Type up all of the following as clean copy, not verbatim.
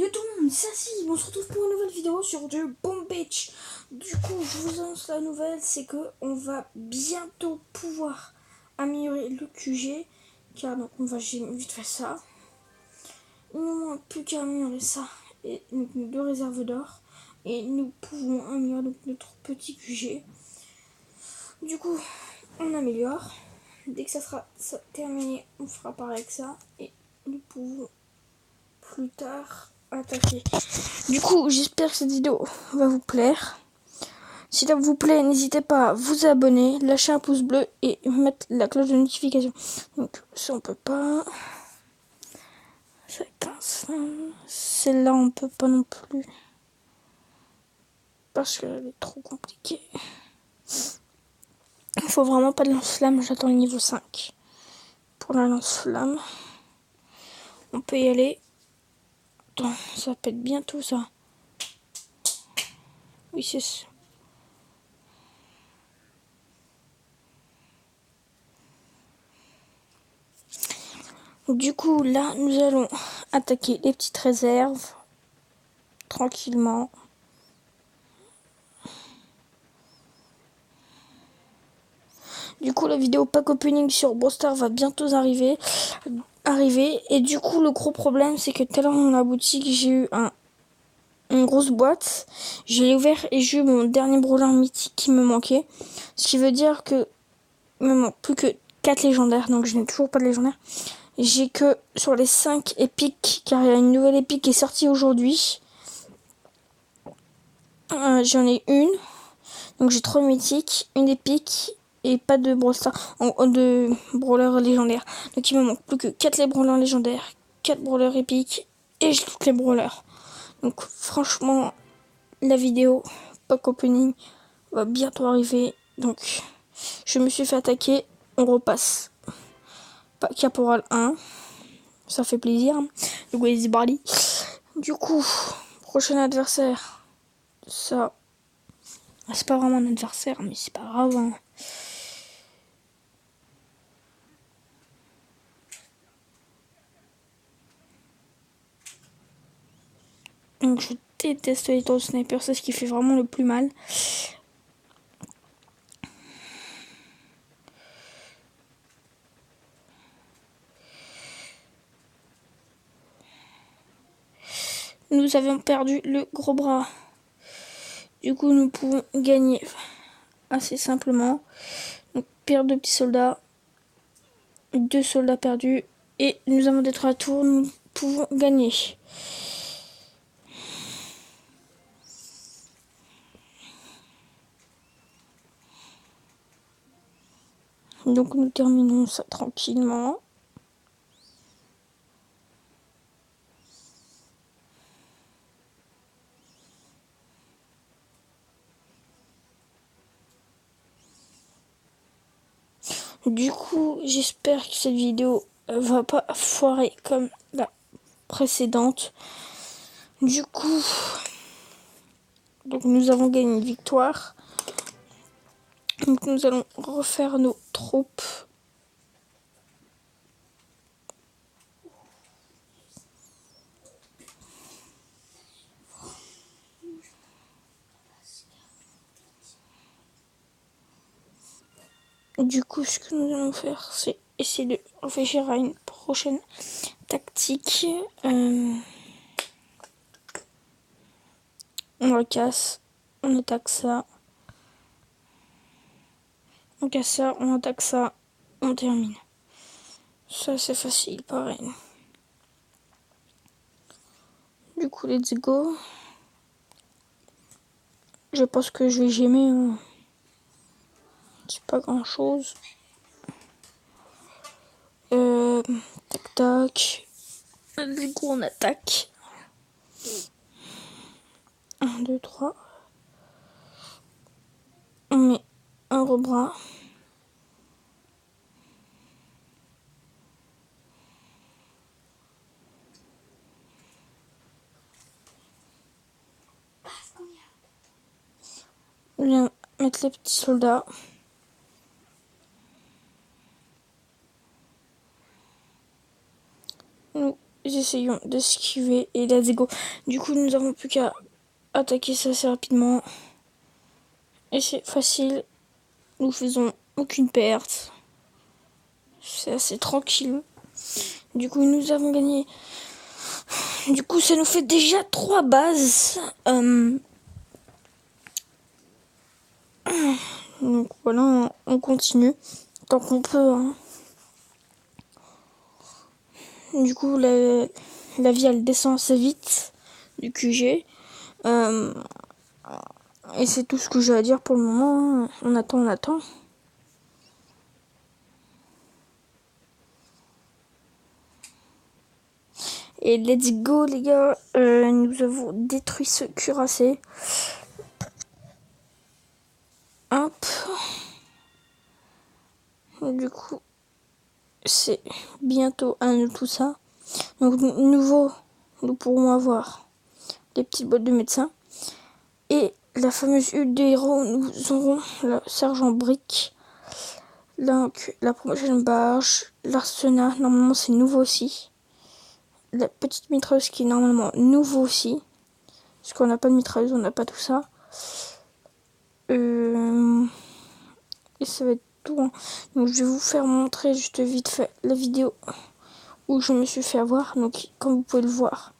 Yo tout le monde, c'est Assis, on se retrouve pour une nouvelle vidéo sur du Bomb Beach. Du coup, je vous annonce la nouvelle, c'est que on va bientôt pouvoir améliorer le QG. Car donc on va vite faire ça. Il ne nous manque plus qu'à améliorer ça et donc nos 2 réserves d'or. Et nous pouvons améliorer donc notre petit QG. Du coup, on améliore. Dès que ça sera terminé, on fera pareil avec ça. Et nous pouvons plus tard attaquer. Du coup, j'espère que cette vidéo va vous plaire. Si ça vous plaît, n'hésitez pas à vous abonner, lâcher un pouce bleu et mettre la cloche de notification. Donc, ça on peut pas. Ça 15. Celle-là on peut pas non plus. Parce qu'elle est trop compliquée. Il faut vraiment pas de lance-flamme, j'attends le niveau 5. Pour la lance-flamme. On peut y aller. Attends, ça pète bientôt ça. Oui, c'est ça. Du coup, là, nous allons attaquer les petites réserves. Tranquillement. Du coup, la vidéo pack opening sur Brawl Stars va bientôt arriver. Et du coup, le gros problème, c'est que tout à l'heure dans la boutique, j'ai eu une grosse boîte. Je l'ai ouvert et j'ai eu mon dernier brawler mythique qui me manquait. Ce qui veut dire que il me manque plus que 4 légendaires. Donc, je n'ai toujours pas de légendaire. J'ai que sur les 5 épiques, car il y a une nouvelle épique qui est sortie aujourd'hui. J'en ai une. Donc, j'ai 3 mythiques, une épique. Et pas de de brawlers légendaires. Donc il me manque plus que 4 les brawlers légendaires, 4 brawlers épiques et j'ai toutes les brawlers. Donc franchement, la vidéo pack opening va bientôt arriver. Donc je me suis fait attaquer, on repasse. Caporal 1, ça fait plaisir. Le Wazy Barley. Du coup, prochain adversaire, ça, c'est pas vraiment un adversaire, mais c'est pas grave. Hein. Donc je déteste les tours de sniper, c'est ce qui fait vraiment le plus mal. Nous avons perdu le gros bras. Du coup, nous pouvons gagner assez simplement. Donc, perdre 2 petits soldats. 2 soldats perdus. Et nous avons détruit la tour. Nous pouvons gagner. Donc, nous terminons ça tranquillement. Du coup, j'espère que cette vidéo va pas foirer comme la précédente. Du coup, donc nous avons gagné une victoire. Donc nous allons refaire nos troupes. Du coup, ce que nous allons faire, c'est essayer de réfléchir à une prochaine tactique. On la casse, on attaque ça. On casse ça, on attaque ça, on termine. Ça, c'est facile, pareil. Du coup, let's go. Je pense que je vais gémer. Hein. C'est pas grand chose. Tac tac. Du coup, on attaque. 1, 2, 3. On met un gros bras. On vient mettre les petits soldats. Nous essayons d'esquiver et let's go. Du coup, nous avons plus qu'à attaquer ça assez rapidement. Et c'est facile. Nous faisons aucune perte. C'est assez tranquille. Du coup, nous avons gagné. Du coup, ça nous fait déjà 3 bases. Donc voilà, on continue tant qu'on peut. Hein. Du coup, la vie, elle descend assez vite du QG. Et c'est tout ce que j'ai à dire pour le moment. Hein. On attend. Et let's go les gars, nous avons détruit ce cuirassé. Hop. Et du coup, c'est bientôt à nous tout ça. Donc nouveau, nous pourrons avoir des petites bottes de médecin. Et la fameuse huile de héros, nous aurons le sergent Brick. Donc la prochaine barge, l'arsenal, normalement c'est nouveau aussi. La petite mitrailleuse qui est normalement nouveau aussi. Parce qu'on n'a pas de mitrailleuse, on n'a pas tout ça. Et ça va être tout. Hein. Donc je vais vous faire montrer juste vite fait la vidéo où je me suis fait avoir. Donc comme vous pouvez le voir.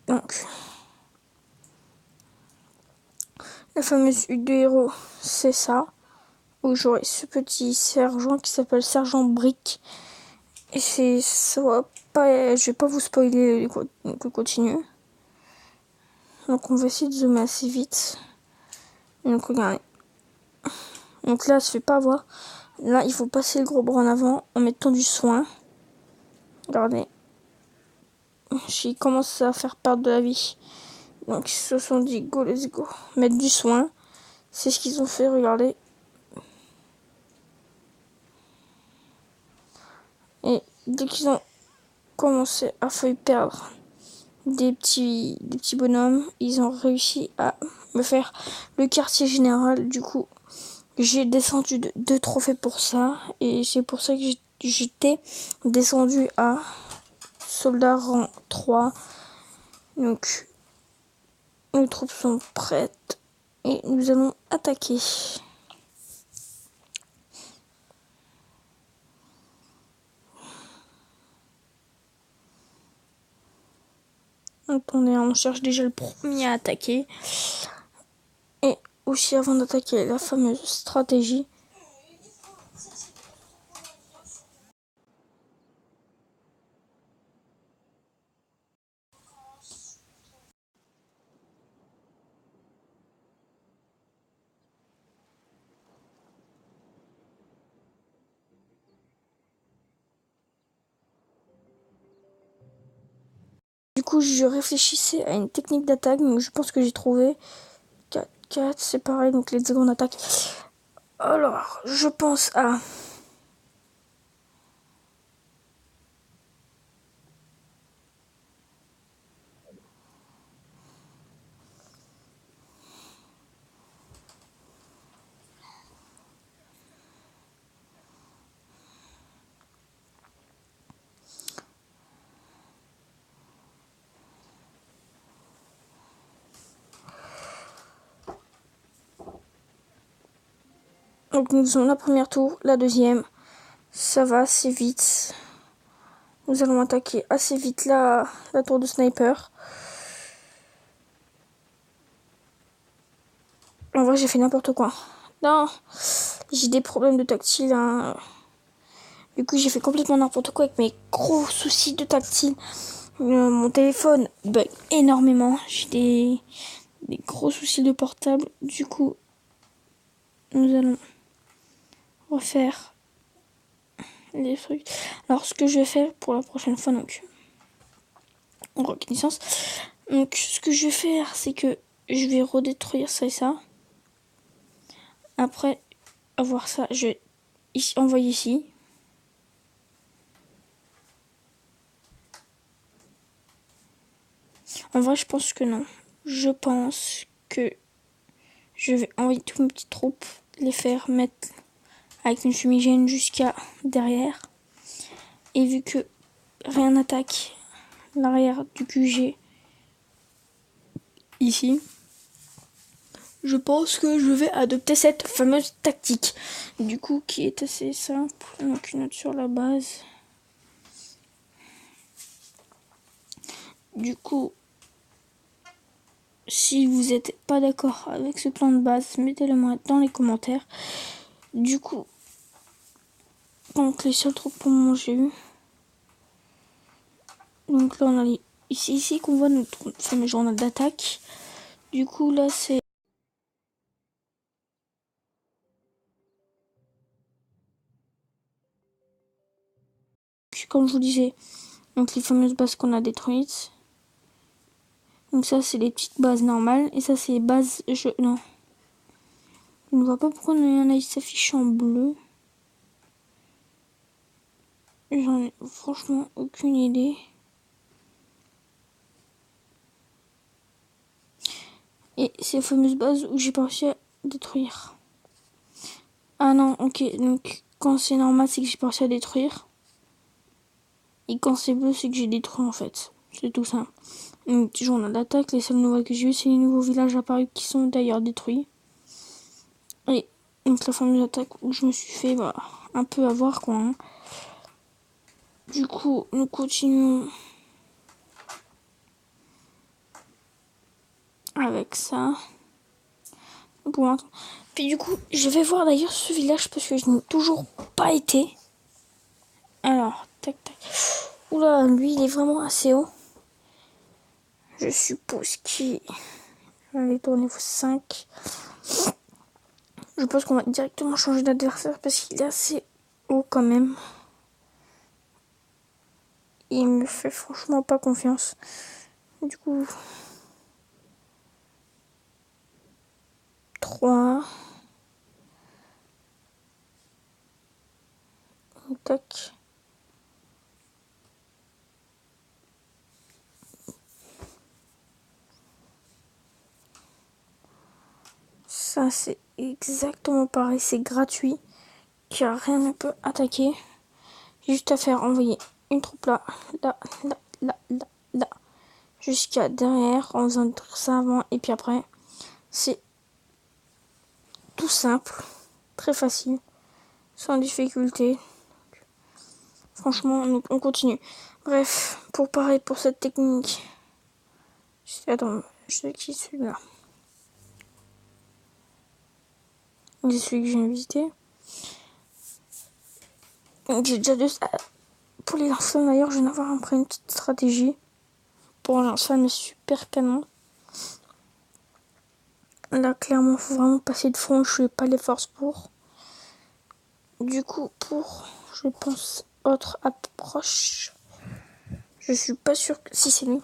Donc la fameuse huile de héros, c'est ça. Où j'aurai ce petit sergent qui s'appelle Sergent Brick. Et ça va pas. Je vais pas vous spoiler, donc on continue. Donc on va essayer de zoomer assez vite. Donc regardez. Donc là, ça se fait pas voir. Là, il faut passer le gros bras en avant en mettant du soin. Regardez. J'ai commencé à faire perdre de la vie. Donc ils se sont dit go, let's go. Mettre du soin. C'est ce qu'ils ont fait, regardez. Et dès qu'ils ont commencé à faire perdre des petits bonhommes, ils ont réussi à me faire le quartier général. Du coup, j'ai descendu de 2 trophées pour ça. Et c'est pour ça que j'étais descendu à soldat rang 3. Donc, nos troupes sont prêtes. Et nous allons attaquer. Attendez, on cherche déjà le premier à attaquer. Et aussi avant d'attaquer la fameuse stratégie. Du coup, je réfléchissais à une technique d'attaque, donc je pense que j'ai trouvé 4, c'est pareil, donc les secondes attaques. Alors, je pense à... Donc nous faisons la première tour, la deuxième. Ça va assez vite. Nous allons attaquer assez vite la tour de sniper. En vrai, j'ai fait n'importe quoi. Non, j'ai des problèmes de tactile. Hein. Du coup, j'ai fait complètement n'importe quoi avec mes gros soucis de tactile. Mon téléphone bug énormément. J'ai des gros soucis de portable. Du coup, nous allons refaire les trucs. Alors, ce que je vais faire pour la prochaine fois, donc, en reconnaissance. Donc, ce que je vais faire, c'est que je vais redétruire ça et ça. Après avoir ça, je vais envoyer ici. En vrai, je pense que non. Je pense que je vais envoyer toutes mes petites troupes, les faire mettre avec une fumigène jusqu'à derrière. Et vu que rien n'attaque l'arrière du QG ici, je pense que je vais adopter cette fameuse tactique. Du coup, qui est assez simple. Donc une note sur la base. Du coup, si vous n'êtes pas d'accord avec ce plan de base, mettez-le moi dans les commentaires. Du coup, donc les seuls trucs pour moi j'ai eu. Donc là on a ici qu'on voit notre fameux journal d'attaque. Du coup là c'est comme je vous disais, donc les fameuses bases qu'on a détruites. Donc ça c'est les petites bases normales et ça c'est les bases non. Je ne vois pas pourquoi il y en a qui s'affichent en bleu. J'en ai franchement aucune idée. Et c'est les fameuses bases où j'ai pas réussi à détruire. Ah non, ok, donc quand c'est normal c'est que j'ai pas réussi à détruire. Et quand c'est bleu c'est que j'ai détruit en fait. C'est tout simple. Donc journal d'attaque, les seules nouvelles que j'ai eues c'est les nouveaux villages apparus qui sont d'ailleurs détruits. Et donc la fameuse attaque où je me suis fait un peu avoir quoi. Hein. Du coup, nous continuons avec ça. Bon, puis du coup, je vais voir d'ailleurs ce village parce que je n'ai toujours pas été. Alors, tac tac. Oula, lui il est vraiment assez haut. Je suppose qu'il va aller tourner niveau 5. Je pense qu'on va directement changer d'adversaire parce qu'il est assez haut quand même. Il me fait franchement pas confiance. Du coup, 3. Tac. Ça, c'est exactement pareil. C'est gratuit. Car rien ne peut attaquer. Juste à faire envoyer une troupe là, là, là, là, là, là. Jusqu'à derrière en faisant ça avant et puis après. C'est tout simple. Très facile. Sans difficulté. Franchement, on continue. Bref, pour cette technique. Attends, je sais qui est celui-là. C'est celui que je viens de visiter. J'ai déjà deux. Pour les lance-flammes d'ailleurs, je viens d'avoir après une petite stratégie. Pour les lance-flammes super canon. Là, clairement, faut vraiment passer de front. Je n'ai pas les forces pour. Du coup, pour, je pense, autre approche. Je suis pas sûre que si c'est lui.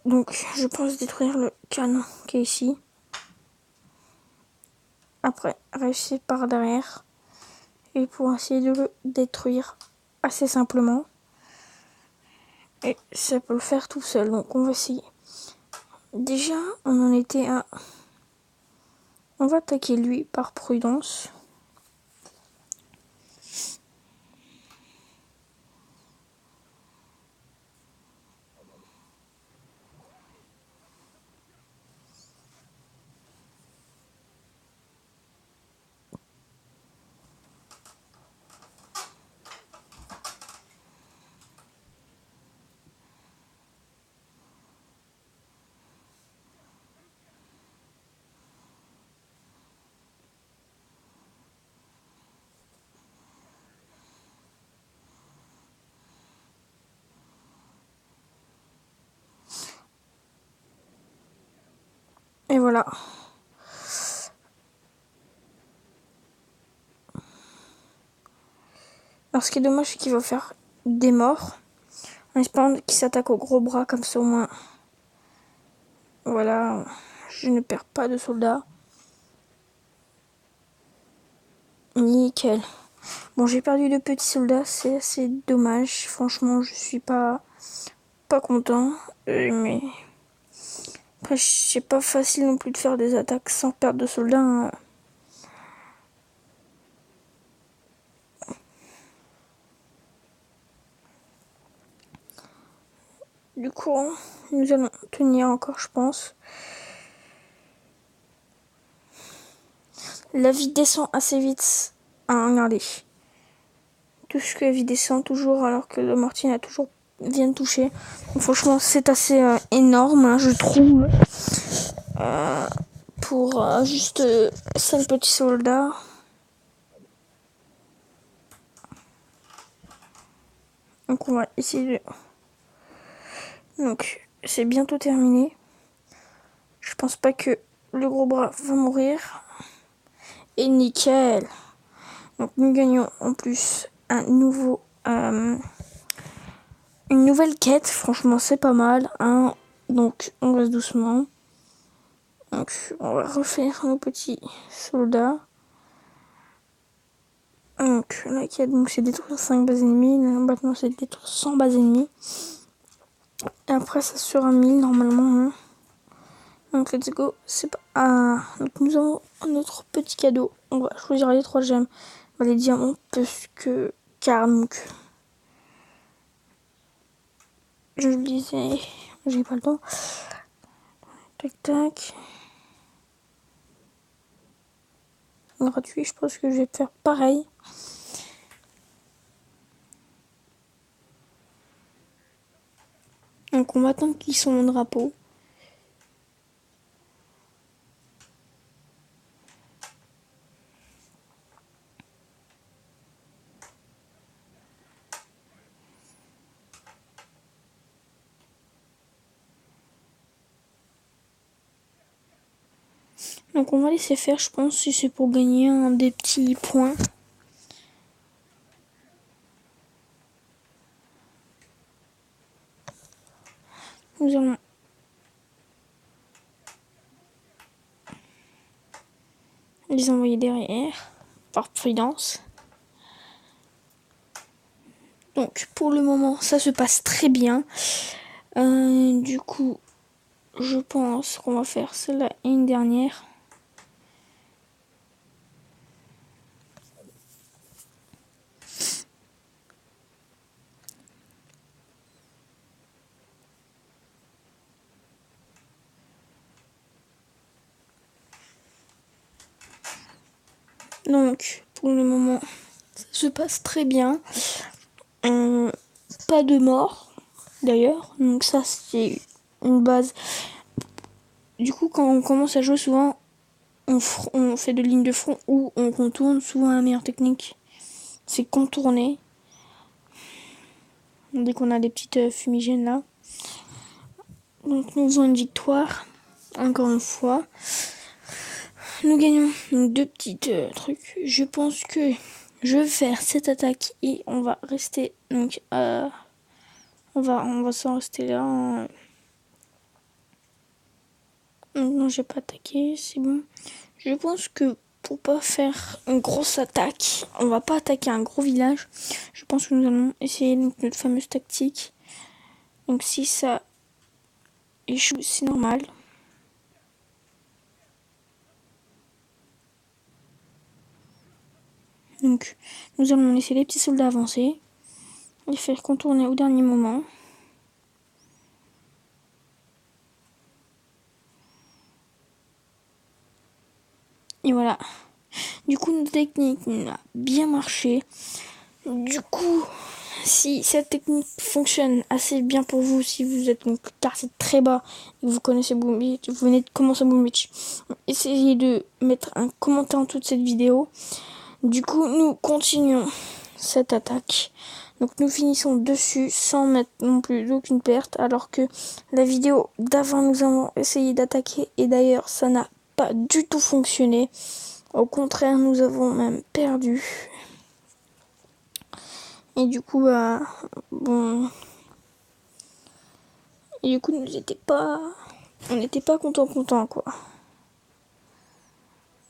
Donc, je pense détruire le canon qui est ici. Après, réussir par derrière. Et pour essayer de le détruire assez simplement. Et ça peut le faire tout seul. Donc, on va essayer. Déjà, on en était à... On va attaquer lui par prudence. Et voilà. Alors ce qui est dommage, c'est qu'il va faire des morts. En espérant qu'il s'attaque au gros bras, comme ça au moins. Voilà, je ne perds pas de soldats. Nickel. Bon, j'ai perdu de petits soldats, c'est assez dommage. Franchement, je suis pas content. Mais après, c'est pas facile non plus de faire des attaques sans perdre de soldats. Hein. Du coup, nous allons tenir encore, je pense. La vie descend assez vite. Regardez. Tout ce que la vie descend toujours alors que le mortier a toujours vient de toucher. Donc, franchement, c'est assez énorme, hein, je trouve. Pour juste 5 petits soldats. Donc on va essayer de... Donc c'est bientôt terminé. Je pense pas que le gros bras va mourir. Et nickel. Donc nous gagnons en plus un nouveau... une nouvelle quête. Franchement c'est pas mal. Hein. Donc on reste doucement. Donc on va refaire nos petits soldats. Donc la quête c'est détruire 5 bases ennemies. Maintenant c'est détruire 100 bases ennemies. Et après ça sera 1000 normalement. Hein. Donc let's go. C'est pas... donc nous avons notre petit cadeau. On va choisir les 3 gemmes. Les diamants parce que... Car donc... Je le disais... J'ai pas le temps. Tac tac. Gratuit, je pense que je vais faire pareil. Donc on va attendre qu'ils sont mon drapeau. Donc on va laisser faire, je pense, si c'est pour gagner un des petits points. Nous allons les envoyer derrière, par prudence. Donc pour le moment, ça se passe très bien. Du coup, je pense qu'on va faire celle-là et une dernière. Donc, pour le moment, ça se passe très bien. Pas de mort, d'ailleurs. Donc ça, c'est une base. Du coup, quand on commence à jouer, souvent, on fait de lignes de front ou on contourne. Souvent, la meilleure technique, c'est contourner. Dès qu'on a des petites fumigènes là. Donc, nous avons une victoire. Encore une fois. Nous gagnons donc 2 petites trucs. Je pense que je vais faire cette attaque et on va rester donc on va s'en rester là. Donc non, j'ai pas attaqué, c'est bon. Je pense que pour pas faire une grosse attaque, on va pas attaquer un gros village. Je pense que nous allons essayer donc notre fameuse tactique. Donc si ça échoue, c'est normal. Donc, nous allons laisser les petits soldats avancer, les faire contourner au dernier moment. Et voilà. Du coup, notre technique a bien marché. Du coup, si cette technique fonctionne assez bien pour vous, si vous êtes donc quartier très bas et que vous connaissez Boom Beach, vous venez de commencer Boom Beach, essayez de mettre un commentaire en toute cette vidéo. Du coup, nous continuons cette attaque. Donc nous finissons dessus sans mettre non plus d'aucune perte, alors que la vidéo d'avant nous avons essayé d'attaquer et d'ailleurs ça n'a pas du tout fonctionné. Au contraire, nous avons même perdu. Et du coup, bon. Et du coup, on n'était pas content quoi.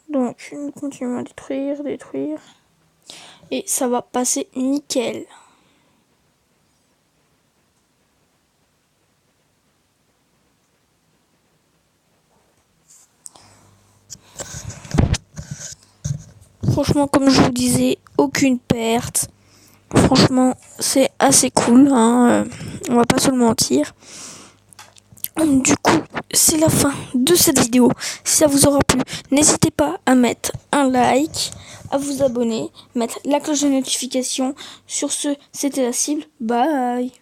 Donc, nous continuons à détruire. Et ça va passer nickel. Franchement, comme je vous disais, aucune perte. Franchement, c'est assez cool. Hein. On va pas se le mentir. Du coup, c'est la fin de cette vidéo. Si ça vous aura plu, n'hésitez pas à mettre un like, à vous abonner, mettre la cloche de notification. Sur ce, c'était la cible. Bye.